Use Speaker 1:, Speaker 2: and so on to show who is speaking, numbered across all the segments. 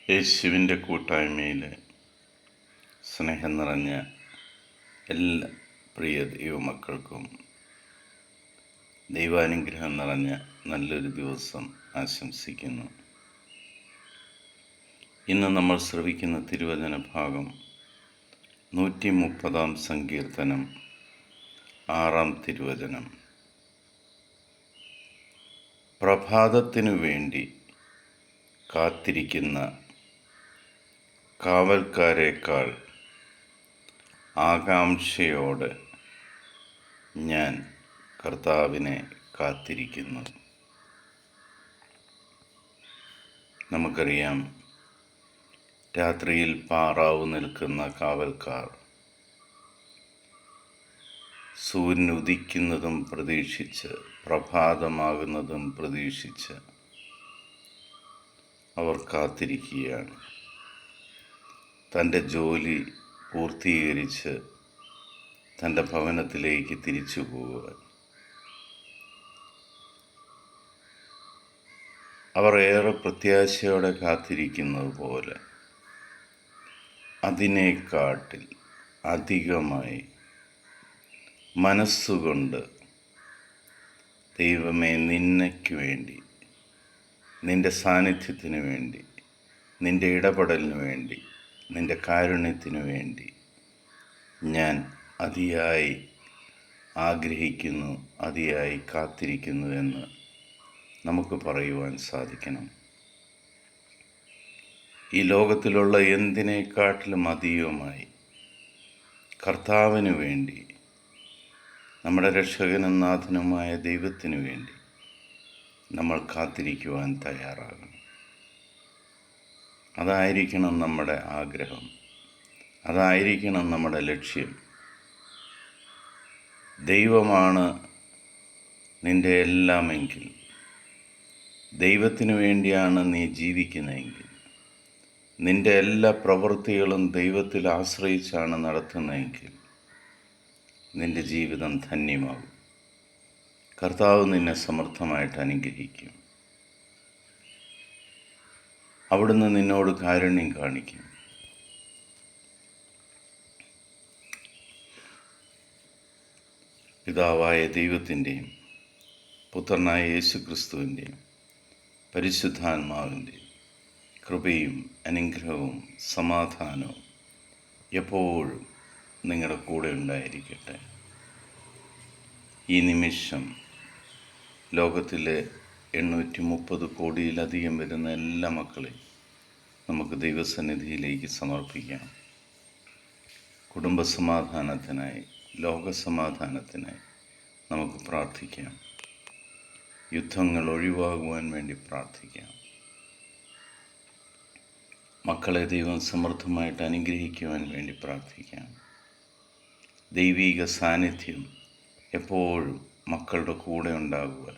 Speaker 1: യേശുവിൻ്റെ കൂട്ടായ്മയിൽ സ്നേഹം നിറഞ്ഞ എല്ലാ പ്രിയ ദൈവമക്കൾക്കും ദൈവാനുഗ്രഹം നിറഞ്ഞ നല്ലൊരു ദിവസം ആശംസിക്കുന്നു. ഇന്ന് നമ്മൾ ശ്രവിക്കുന്ന തിരുവചന ഭാഗം 130 സങ്കീർത്തനം 6 തിരുവചനം. പ്രഭാതത്തിനു വേണ്ടി കാത്തിരിക്കുന്ന കാവൽക്കാരേക്കാൾ ആകാംക്ഷയോടെ ഞാൻ കർത്താവിനെ കാത്തിരിക്കുന്നു. നമുക്കറിയാം, രാത്രിയിൽ പാറാവ് നിൽക്കുന്ന കാവൽക്കാർ സൂര്യൻ ഉദിക്കുന്നതും പ്രതീക്ഷിച്ച്, പ്രഭാതമാകുന്നതും പ്രതീക്ഷിച്ച് അവർ കാത്തിരിക്കുകയാണ്. തൻ്റെ ജോലി പൂർത്തീകരിച്ച് തൻ്റെ ഭവനത്തിലേക്ക് തിരിച്ചു പോകുവാൻ അവർ ഏറെ പ്രത്യാശയോടെ കാത്തിരിക്കുന്നത് പോലെ അതിനേക്കാട്ടിൽ അധികമായി മനസ്സുകൊണ്ട് ദൈവമേ, നിന്നയ്ക്ക് വേണ്ടി, നിൻ്റെ സാന്നിധ്യത്തിന് വേണ്ടി, നിൻ്റെ ഇടപെടലിന് വേണ്ടി, നിൻ്റെ കാരുണ്യത്തിനു വേണ്ടി ഞാൻ അതിയായി ആഗ്രഹിക്കുന്നു, അതിയായി കാത്തിരിക്കുന്നു എന്ന് നമുക്ക് പറയുവാൻ സാധിക്കണം. ഈ ലോകത്തിലുള്ള എന്തിനേക്കാട്ടിലും അധികമായി കർത്താവിന് വേണ്ടി, നമ്മുടെ രക്ഷകനും നാഥനുമായ ദൈവത്തിനു വേണ്ടി നമ്മൾ കാത്തിരിക്കുവാൻ തയ്യാറാകണം. അതായിരിക്കണം നമ്മുടെ ആഗ്രഹം, അതായിരിക്കണം നമ്മുടെ ലക്ഷ്യം. ദൈവമാണ് നിൻ്റെ എല്ലാമെങ്കിൽ, ദൈവത്തിനു വേണ്ടിയാണ് നീ ജീവിക്കുന്നതെങ്കിൽ, നിൻ്റെ എല്ലാ പ്രവൃത്തികളും ദൈവത്തിൽ ആശ്രയിച്ചാണ് നടത്തുന്നതെങ്കിൽ നിൻ്റെ ജീവിതം ധന്യമാകും. കർത്താവ് നിന്നെ സമൃദ്ധമായിട്ട് അനുഗ്രഹിക്കും. അവിടുന്ന് നിന്നോട് കാരുണ്യം കാണിക്കും. പിതാവായ ദൈവത്തിൻ്റെയും പുത്രനായ യേശുക്രിസ്തുവിൻ്റെയും പരിശുദ്ധാത്മാവിൻ്റെയും കൃപയും അനുഗ്രഹവും സമാധാനവും എപ്പോഴും നിങ്ങളുടെ കൂടെ ഉണ്ടായിരിക്കട്ടെ. ഈ നിമിഷം ലോകത്തിലെ 830 കോടിയിലധികം വരുന്ന എല്ലാ മക്കളെയും നമുക്ക് ദൈവസന്നിധിയിലേക്ക് സമർപ്പിക്കാം. കുടുംബസമാധാനത്തിനായി, ലോകസമാധാനത്തിനായി നമുക്ക് പ്രാർത്ഥിക്കാം. യുദ്ധങ്ങൾ ഒഴിവാകുവാൻ വേണ്ടി പ്രാർത്ഥിക്കാം. മക്കളെ ദൈവം സമൃദ്ധമായിട്ട് അനുഗ്രഹിക്കുവാൻ വേണ്ടി പ്രാർത്ഥിക്കാം. ദൈവീക സാന്നിധ്യം എപ്പോഴും മക്കളുടെ കൂടെ ഉണ്ടാകുവാൻ,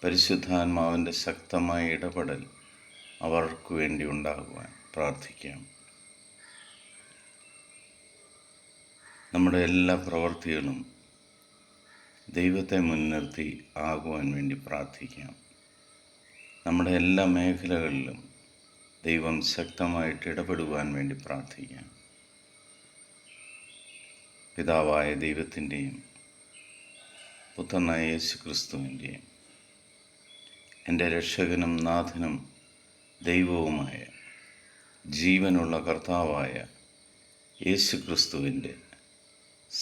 Speaker 1: പരിശുദ്ധാത്മാവിൻ്റെ ശക്തമായ ഇടപെടൽ അവർക്ക് വേണ്ടി ഉണ്ടാകുവാൻ പ്രാർത്ഥിക്കാം. നമ്മുടെ എല്ലാ പ്രവൃത്തികളും ദൈവത്തെ മുൻനിർത്തി ആകുവാൻ വേണ്ടി പ്രാർത്ഥിക്കാം. നമ്മുടെ എല്ലാ മേഖലകളിലും ദൈവം ശക്തമായിട്ട് ഇടപെടുവാൻ വേണ്ടി പ്രാർത്ഥിക്കാം. പിതാവായ ദൈവത്തിൻ്റെയും പുത്രനായ യേശുക്രിസ്തുവിൻ്റെയും എൻ്റെ രക്ഷകനും നാഥനും ദൈവവുമായ ജീവനുള്ള കർത്താവായ യേശുക്രിസ്തുവിൻ്റെ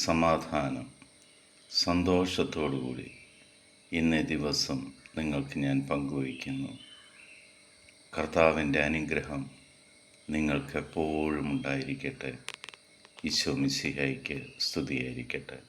Speaker 1: സമാധാനം, സന്തോഷത്തോടുകൂടി ഇന്നേ ദിവസം നിങ്ങൾക്ക് ഞാൻ പങ്കുവയ്ക്കുന്നു. കർത്താവിൻ്റെ അനുഗ്രഹം നിങ്ങൾക്ക് എപ്പോഴും ഉണ്ടായിരിക്കട്ടെ. ഈശോ മിശിഹായ്ക്ക് സ്തുതിയായിരിക്കട്ടെ.